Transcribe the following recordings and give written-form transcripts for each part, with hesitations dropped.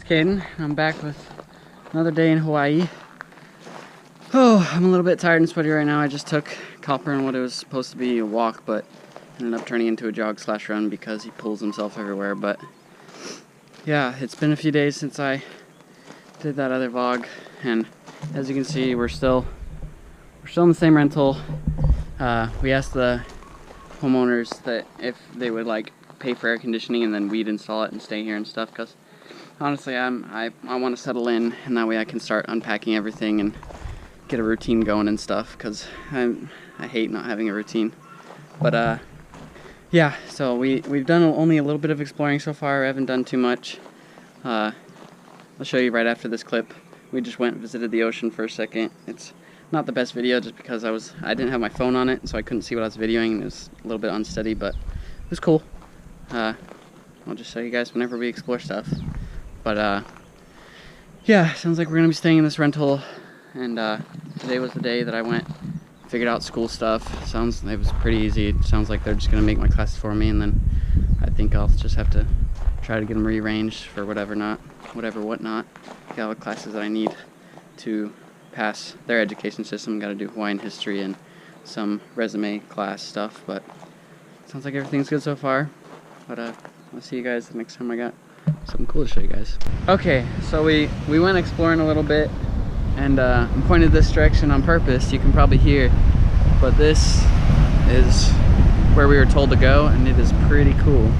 It's Caden. I'm back with another day in Hawaii. Oh, I'm a little bit tired and sweaty right now. I just took Copper on what it was supposed to be a walk, but ended up turning into a jog/run because he pulls himself everywhere. But yeah, it's been a few days since I did that other vlog, and as you can see, we're still in the same rental. We asked the homeowners that if they would like pay for air conditioning and then we'd install it and stay here and stuff, because honestly I want to settle in, and that way I can start unpacking everything and get a routine going and stuff, because I hate not having a routine. But yeah, so we've done only a little bit of exploring so far. I haven't done too much. I'll show you right after this clip. We just went and visited the ocean for a second. It's not the best video just because I didn't have my phone on it, so I couldn't see what I was videoing, and it was a little bit unsteady, but it was cool. I'll just show you guys whenever we explore stuff. But yeah, sounds like we're gonna be staying in this rental, and today was the day that I went, figured out school stuff. It was pretty easy. It sounds like they're just gonna make my classes for me, and then I think I'll just have to try to get them rearranged for whatnot. Get all the classes that I need to pass their education system. Got to do Hawaiian history and some resume class stuff, but sounds like everything's good so far. But I'll see you guys the next time I got something cool to show you guys. Okay, so we went exploring a little bit, and I'm pointed this direction on purpose. You can probably hear, but this is where we were told to go, and it is pretty cool.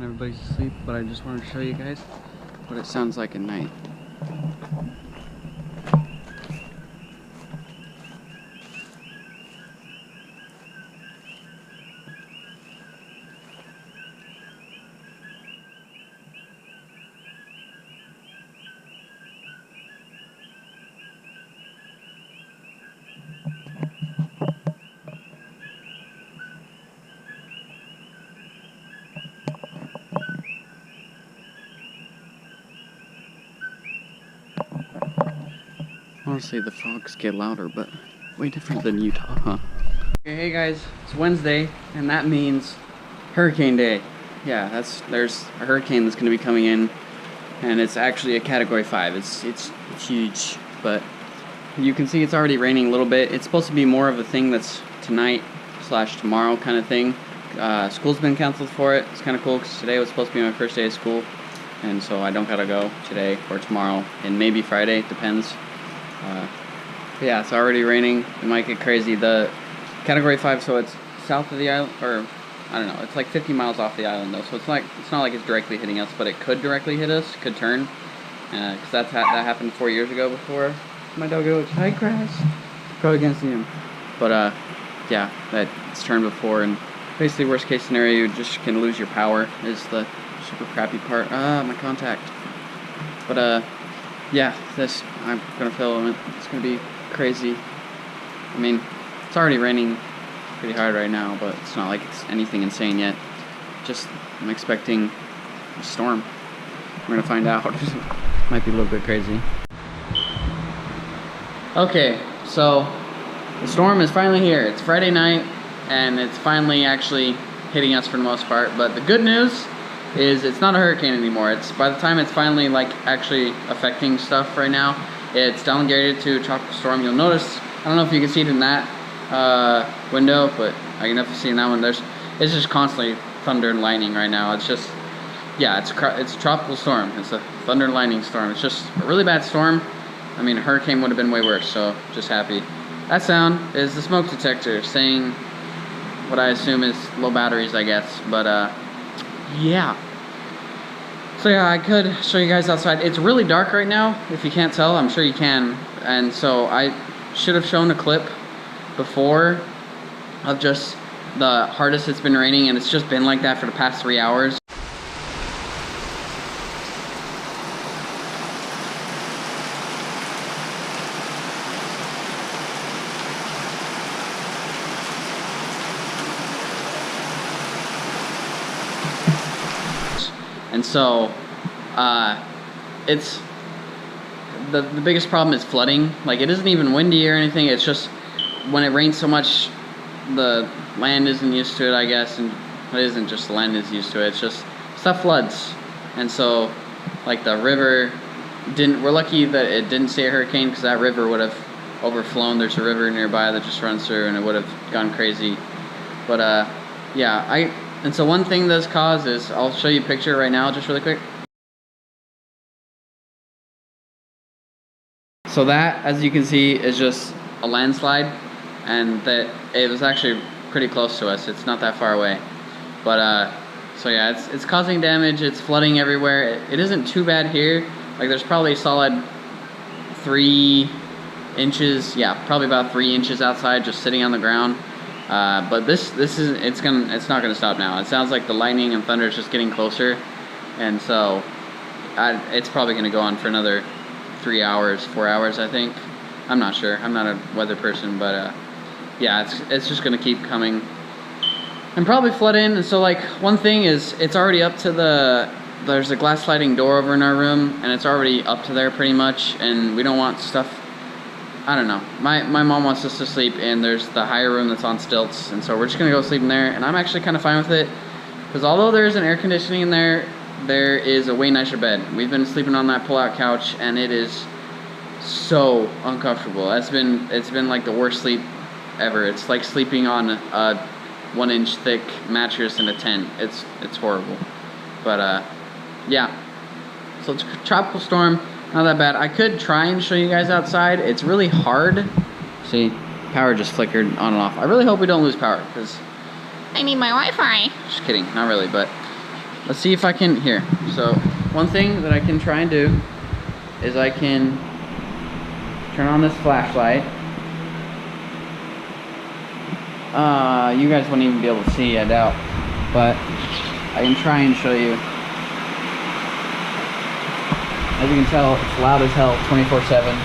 Everybody's asleep, but I just wanted to show you guys what it sounds like at night. Honestly, the frogs get louder, but way different than Utah, huh? Okay, hey guys, it's Wednesday, and that means hurricane day. Yeah, there's a hurricane that's going to be coming in, and it's actually a Category 5. It's huge, but you can see it's already raining a little bit. It's supposed to be more of a thing that's tonight/tomorrow kind of thing. School's been canceled for it. It's kind of cool because today was supposed to be my first day of school, and so I don't gotta go today or tomorrow, and maybe Friday, depends. But yeah, it's already raining. It might get crazy. The Category 5, so it's south of the island, or I don't know, it's like 50 miles off the island though, so it's not like it's directly hitting us, but it could directly hit us, could turn, because that happened 4 years ago before. My doggo, hi Crash, probably gonna see him. But yeah, it's turned before, and basically worst case scenario, you just can lose your power is the super crappy part. My contact. But yeah, I'm gonna film it. It's gonna be crazy. I mean, it's already raining pretty hard right now, but it's not like it's anything insane yet. Just, I'm expecting a storm. We're gonna find out. Might be a little bit crazy. Okay, so the storm is finally here. It's Friday night, and it's finally actually hitting us for the most part. But the good news is it's not a hurricane anymore. It's by the time it's finally like actually affecting stuff right now, it's downgraded to a tropical storm. You'll notice, I don't know if you can see it in that window, but I can definitely see in that one. It's just constantly thunder and lightning right now. It's just yeah, it's a tropical storm. It's a thunder and lightning storm. It's just a really bad storm. I mean, a hurricane would have been way worse, so just happy. That sound is the smoke detector saying what I assume is low batteries, I guess. But yeah. So yeah, I could show you guys outside. It's really dark right now. If you can't tell, I'm sure you can. And so I should have shown a clip before of just the hardest it's been raining, and it's just been like that for the past 3 hours. And so, it's the biggest problem is flooding. Like, it isn't even windy or anything. It's just when it rains so much, the land isn't used to it, I guess. And it isn't just the land is used to it. It's just stuff floods. And so, like, the river we're lucky that it didn't say a hurricane, because that river would have overflown. There's a river nearby that just runs through, and it would have gone crazy. But yeah, and so one thing that's caused is, I'll show you a picture right now, just really quick. So that, as you can see, is just a landslide, and that it was actually pretty close to us. It's not that far away. But so yeah, it's causing damage. It's flooding everywhere. It isn't too bad here. Like, there's probably a solid 3 inches. Yeah, probably about 3 inches outside, just sitting on the ground. But it's not gonna stop now. It sounds like the lightning and thunder is just getting closer, and so it's probably gonna go on for another 3 hours, 4 hours, I think. I'm not sure. I'm not a weather person, but yeah, it's just gonna keep coming and probably flood in. And so, like, one thing is, it's already up to there's a glass sliding door over in our room, and it's already up to there pretty much, and we don't want stuff. I don't know. My mom wants us to sleep in, there's the higher room that's on stilts, and so we're just gonna go sleep in there, and I'm actually kind of fine with it, because although there is an air conditioning in there, there is a way nicer bed. We've been sleeping on that pull-out couch, and it is so uncomfortable. It's been like the worst sleep ever. It's like sleeping on a 1-inch thick mattress in a tent. It's horrible. But yeah. So it's a tropical storm. Not that bad. I could try and show you guys outside. It's really hard. See, power just flickered on and off. I really hope we don't lose power, because I need my Wi-Fi. Just kidding, not really, but let's see if I can, here. So one thing that I can try and do is I can turn on this flashlight. You guys wouldn't even be able to see, I doubt, but I can try and show you. As you can tell, it's loud as hell, 24/7.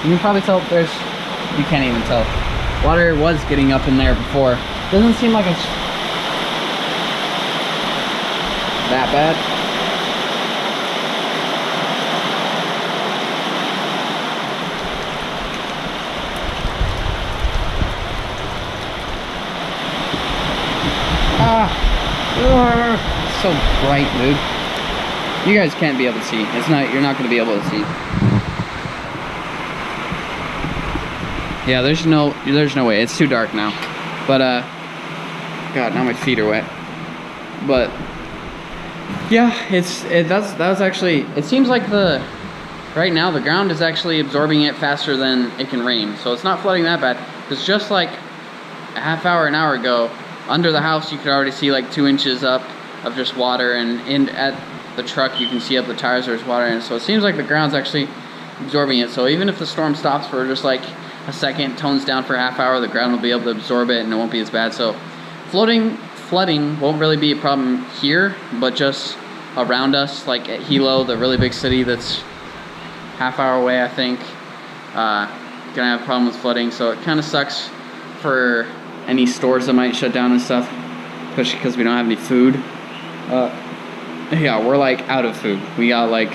You can probably tell you can't even tell. Water was getting up in there before. Doesn't seem like it's that bad. It's so bright, dude. You guys can't be able to see. You're not going to be able to see. Yeah, there's no way. It's too dark now. But God, now my feet are wet. But yeah, that was actually, it seems like right now the ground is actually absorbing it faster than it can rain. So it's not flooding that bad. Because just like a half hour, an hour ago, under the house you could already see like 2 inches up of just water, and at the truck you can see up the tires there's water in it. So it seems like the ground's actually absorbing it. So even if the storm stops for just like a second, tones down for a half hour, the ground will be able to absorb it and it won't be as bad. So flooding won't really be a problem here, but just around us, like at Hilo, the really big city that's half hour away, I think, gonna have problems with flooding. So it kind of sucks for any stores that might shut down and stuff, especially because we don't have any food. Yeah, we're like out of food. We got like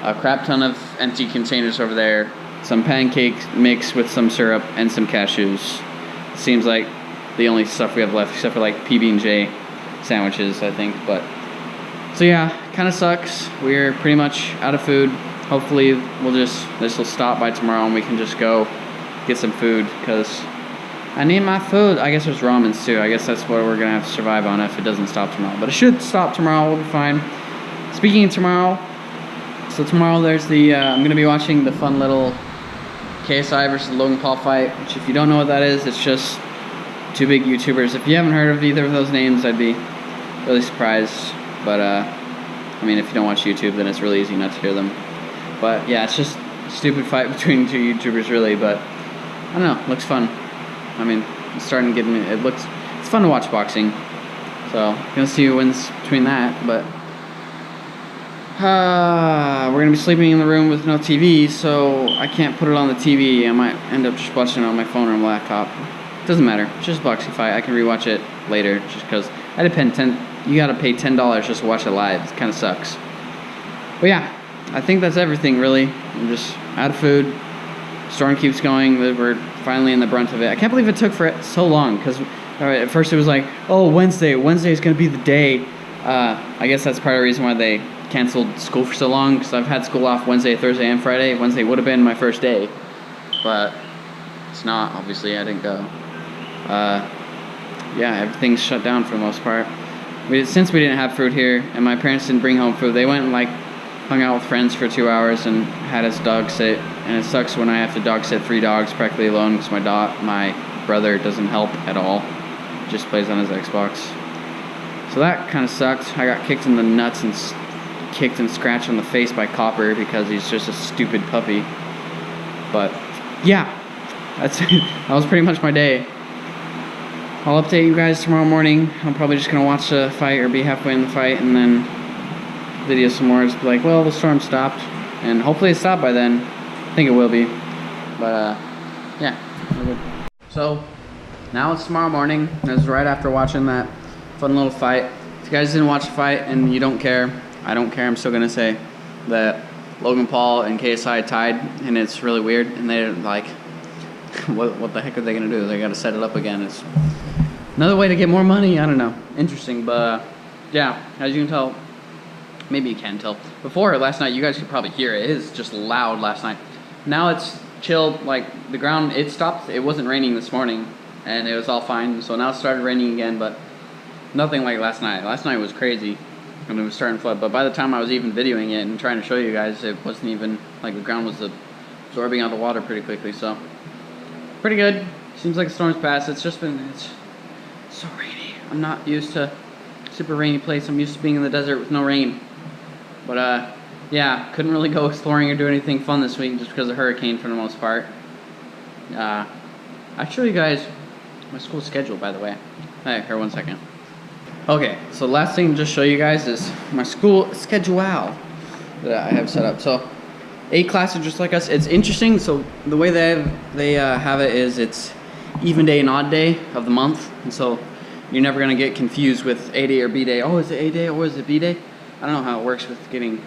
a crap ton of empty containers over there, some pancakes mixed with some syrup and some cashews. Seems like the only stuff we have left, except for like PB&J sandwiches, I think. But so yeah, kind of sucks. We're pretty much out of food. Hopefully this will stop by tomorrow and we can just go get some food, because I need my food. I guess there's ramens too. I guess that's what we're gonna have to survive on if it doesn't stop tomorrow. But it should stop tomorrow. We'll be fine. Speaking of tomorrow, so tomorrow there's the I'm gonna be watching the fun little KSI versus Logan Paul fight. Which, if you don't know what that is, it's just two big YouTubers. If you haven't heard of either of those names, I'd be really surprised. But I mean, if you don't watch YouTube, then it's really easy not to hear them. But yeah, it's just a stupid fight between two YouTubers, really. But I don't know, looks fun. I mean, it's starting to get me. It's fun to watch boxing. So gonna see who wins between that. But we're gonna be sleeping in the room with no TV, so I can't put it on the TV. I might end up just watching it on my phone or my laptop. Doesn't matter. It's just a boxing fight. I can rewatch it later, just because I had to pay You gotta pay $10 just to watch it live. It kind of sucks. But yeah, I think that's everything really. I'm just out of food. Storm keeps going. We're finally in the brunt of it. I can't believe it took for so long, because at first it was like, oh, Wednesday is gonna be the day. I guess that's part of the reason why they canceled school for so long, because I've had school off Wednesday, Thursday, and Friday. Wednesday would have been my first day, but it's not. Obviously, I didn't go. Yeah, everything's shut down for the most part. Since we didn't have food here, and my parents didn't bring home food, they went and like hung out with friends for 2 hours and had us dog sit. And it sucks when I have to dog sit 3 dogs practically alone, because my brother doesn't help at all. He just plays on his Xbox. So that kind of sucked. I got kicked in the nuts and kicked and scratched on the face by Copper because he's just a stupid puppy. But yeah, that was pretty much my day. I'll update you guys tomorrow morning. I'm probably just gonna watch the fight or be halfway in the fight and then video some more. Just be like, well, the storm stopped, and hopefully it stopped by then. I think it will be. But yeah, we're good. So now it's tomorrow morning. It was right after watching that fun little fight. If you guys didn't watch the fight and you don't care, I don't care. I'm still gonna say that Logan Paul and KSI tied, and it's really weird. And they're like, what the heck are they gonna do? They gotta set it up again. It's another way to get more money. I don't know. Interesting, but yeah, as you can tell, maybe you can tell. Before last night, you guys could probably hear it. It is just loud last night. Now it's chilled. Like the ground, it stopped. It wasn't raining this morning, and it was all fine. So now it started raining again, but nothing like last night. Last night was crazy, and it was starting to flood. But by the time I was even videoing it and trying to show you guys, it wasn't even like the ground was absorbing all the water pretty quickly. So pretty good. Seems like the storm's passed. It's just been it's so rainy. I'm not used to super rainy place. I'm used to being in the desert with no rain. But yeah, couldn't really go exploring or do anything fun this week just because of hurricane for the most part. I'll show you guys my school schedule, by the way. Hey, here, 1 second. Okay, so last thing to just show you guys is my school schedule that I have set up. So 8 classes just like us. It's interesting. So the way they have it is it's even day and odd day of the month, and so you're never gonna get confused with A day or B day. Oh, is it A day or is it B day? I don't know how it works with getting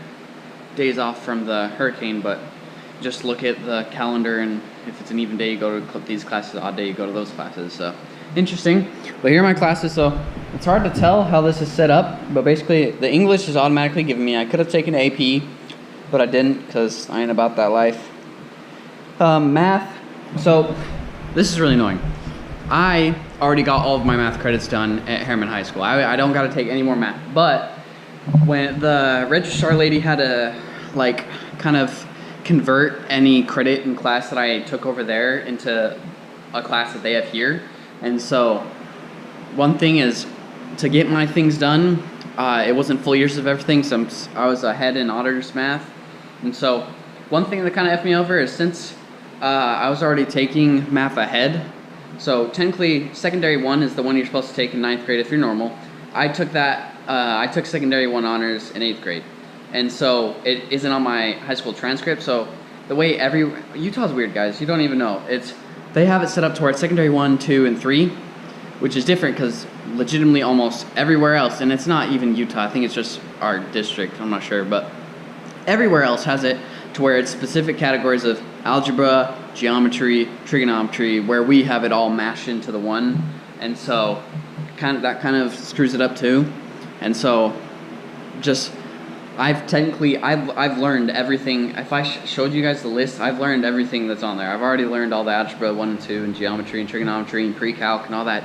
days off from the hurricane, but just look at the calendar, and if it's an even day, you go to these classes. Odd day, you go to those classes. So interesting. But here are my classes. So it's hard to tell how this is set up, but basically the English is automatically given me. I could have taken AP, but I didn't because I ain't about that life. Math. So this is really annoying. I already got all of my math credits done at Harriman High School. I don't got to take any more math. But when the registrar lady had to like kind of convert any credit in class that I took over there into a class that they have here, and so one thing is to get my things done. It wasn't full years of everything, so I was ahead in auditors math, and so one thing that kind of effed me over is since I was already taking math ahead. So technically, secondary 1 is the one you're supposed to take in 9th grade if you're normal. I took that. I took secondary 1 honors in 8th grade, and so it isn't on my high school transcript. So the way Utah's weird, guys. You don't even know. They have it set up to where it's secondary 1, 2, and 3, which is different because legitimately almost everywhere else, and it's not even Utah. I think it's just our district. I'm not sure, but everywhere else has it to where it's specific categories of algebra, geometry, trigonometry, where we have it all mashed into the one, and so that kind of screws it up too. And so just I've learned everything. If I showed you guys the list, I've learned everything that's on there. I've already learned all the algebra 1 and 2 and geometry and trigonometry and pre-calc and all that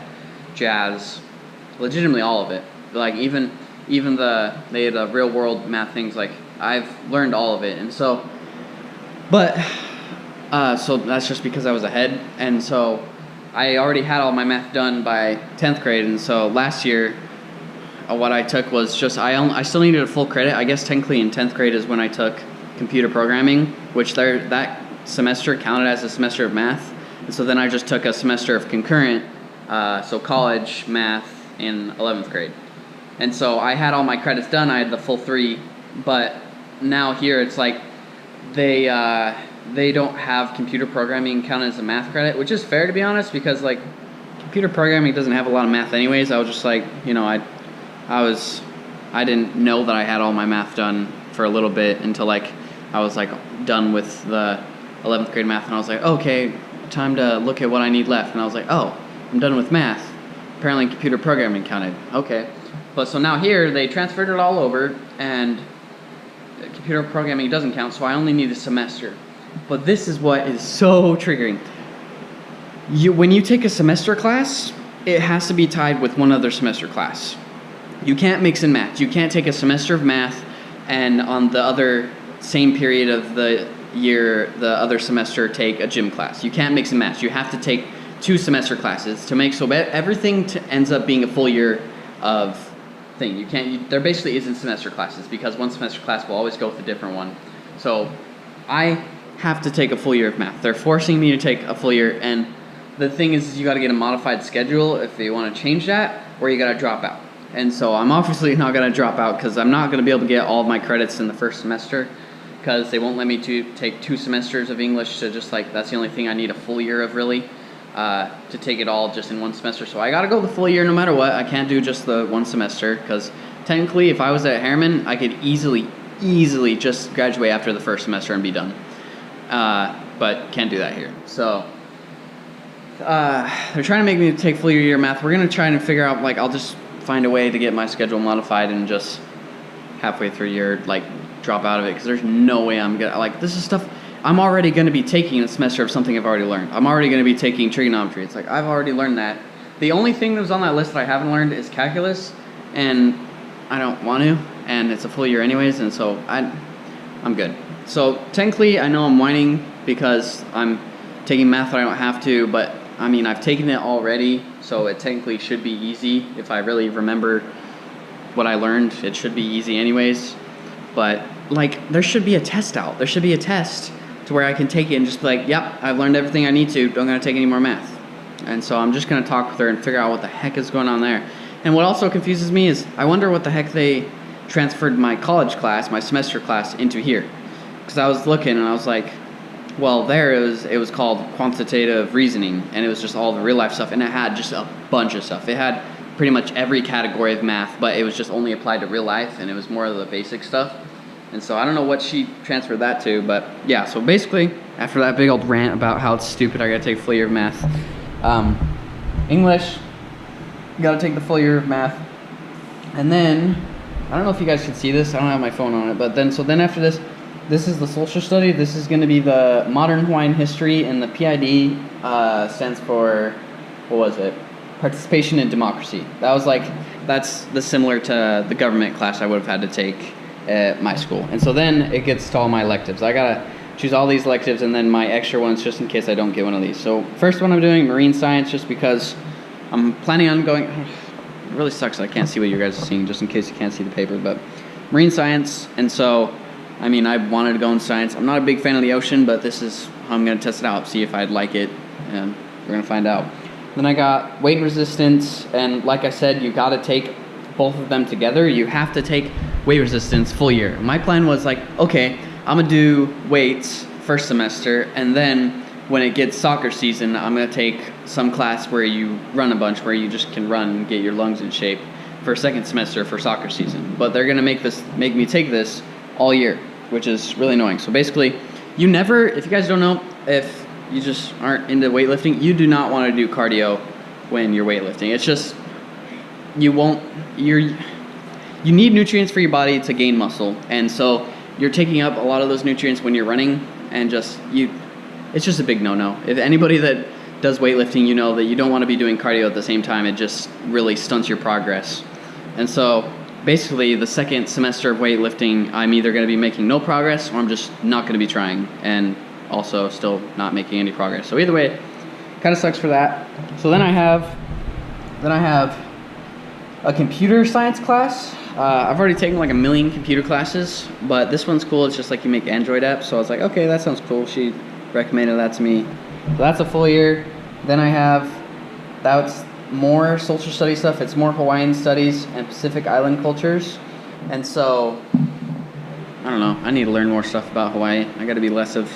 jazz. Legitimately all of it. Like even they had real world math things. Like I've learned all of it, and so, but so that's just because I was ahead, and so I already had all my math done by 10th grade, and so last year. What I took was just, I still needed a full credit. I guess technically in 10th grade is when I took computer programming, which that semester counted as a semester of math. And so then I just took a semester of concurrent, so college math in 11th grade. And so I had all my credits done. I had the full 3, but now here it's like they don't have computer programming counted as a math credit, which is fair to be honest, because like computer programming doesn't have a lot of math anyways. I was just like, I didn't know that I had all my math done for a little bit until like I was like done with the 11th grade math, and I was like, okay, time to look at what I need left, and I was like, oh, I'm done with math. Apparently computer programming counted. Okay. But so now here they transferred it all over, and computer programming doesn't count, so I only need a semester. But this is what is so triggering. When you take a semester class, it has to be tied with one other semester class. You can't mix and match. You can't take a semester of math and on the other same period of the year, the other semester, take a gym class. You can't mix and match. You have to take 2 semester classes to make so everything ends up being a full year of thing. There basically isn't semester classes because one semester class will always go with a different one. So I have to take a full year of math. They're forcing me to take a full year, and the thing is you got to get a modified schedule if you want to change that, or you got to drop out. And so I'm obviously not going to drop out because I'm not going to be able to get all of my credits in the first semester because they won't let me take 2 semesters of English to just like, that's the only thing I need a full year of really, to take it all just in one semester. So I got to go the full year no matter what. I can't do just the one semester because technically if I was at Harriman, I could easily just graduate after the first semester and be done. But can't do that here. So they're trying to make me take full year of math. We're going to try and figure out, like, I'll just find a way to get my schedule modified and just halfway through year like drop out of it, because there's no way I'm gonna, like, this is stuff I'm already going to be taking a semester of something I've already learned. I'm already going to be taking trigonometry. It's like I've already learned that. The only thing that was on that list that I haven't learned is calculus, and I don't want to, and it's a full year anyways, and so I'm good. So technically I know I'm whining because I'm taking math that I don't have to, but I mean, I've taken it already, so it technically should be easy. If I really remember what I learned, it should be easy anyways. But, like, there should be a test out. There should be a test to where I can take it and just be like, yep, I've learned everything I need to. Don't gotta take any more math. And so I'm just gonna talk with her and figure out what the heck is going on there. And what also confuses me is I wonder what the heck they transferred my college class, my semester class, into here. Because I was looking and I was like, well, there it was called quantitative reasoning, and it was just all the real life stuff, and it had just a bunch of stuff. It had pretty much every category of math, but it was just only applied to real life, and it was more of the basic stuff. And so I don't know what she transferred that to, but yeah, so basically, after that big old rant about how it's stupid, I gotta take a full year of math. English, you gotta take the full year of math. And then, I don't know if you guys can see this, I don't have my phone on it, but then after this, this is the social study. This is going to be the modern Hawaiian history, and the PID stands for, what was it? Participation in democracy. That's similar to the government class I would have had to take at my school. And so then it gets to all my electives. I gotta choose all these electives and then my extra ones just in case I don't get one of these. So first one I'm doing, marine science, just because I'm planning on going. It really sucks that I can't see what you guys are seeing, just in case you can't see the paper, but marine science. And so I mean, I wanted to go in science. I'm not a big fan of the ocean, but this is how I'm going to test it out, see if I'd like it, and we're going to find out. Then I got weight resistance, and like I said, you got to take both of them together. You have to take weight resistance full year. My plan was like, okay, I'm going to do weights first semester, and then when it gets soccer season, I'm going to take some class where you run a bunch, where you just can run and get your lungs in shape for second semester for soccer season. But they're going to make me take this all year, which is really annoying. So basically, you never, if you guys don't know, if you just aren't into weightlifting, you do not want to do cardio when you're weightlifting. It's just, you you need nutrients for your body to gain muscle, and so you're taking up a lot of those nutrients when you're running, and it's just a big no-no. If anybody that does weightlifting, you know that you don't want to be doing cardio at the same time. It just really stunts your progress. And so basically the second semester of weightlifting, I'm either going to be making no progress or I'm just not going to be trying, and also still not making any progress. So either way, kind of sucks for that. So then I have a computer science class. I've already taken like 1 million computer classes, but this one's cool. It's just like you make Android apps. So I was like, okay, that sounds cool. She recommended that to me. So that's a full year. Then that's more social studies stuff. It's more Hawaiian studies and Pacific Island cultures. And so, I don't know. I need to learn more stuff about Hawaii. I got to be less of,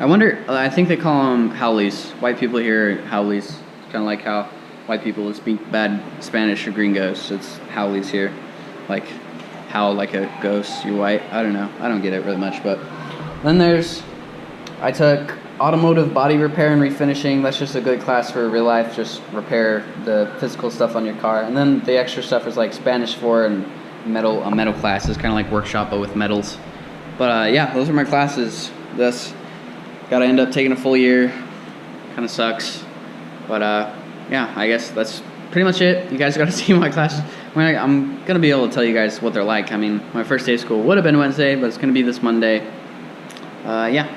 I think they call them haoles. White people here are haoles. It's kind of like how white people speak bad Spanish or gringos. It's haoles here. Like, howl like a ghost, you're white. I don't know. I don't get it really much. But then I took automotive body repair and refinishing. That's just a good class for real life. Just repair the physical stuff on your car. And then the extra stuff is like Spanish 4 and a metal class. It's kind of like workshop, but with metals. But yeah, those are my classes. Gotta end up taking a full year. Kind of sucks. But yeah, I guess that's pretty much it. You guys got to see my classes. I'm going to be able to tell you guys what they're like. I mean, my first day of school would have been Wednesday, but it's going to be this Monday. Yeah,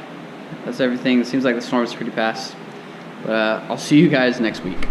that's everything. It seems like the storm is pretty fast. But I'll see you guys next week.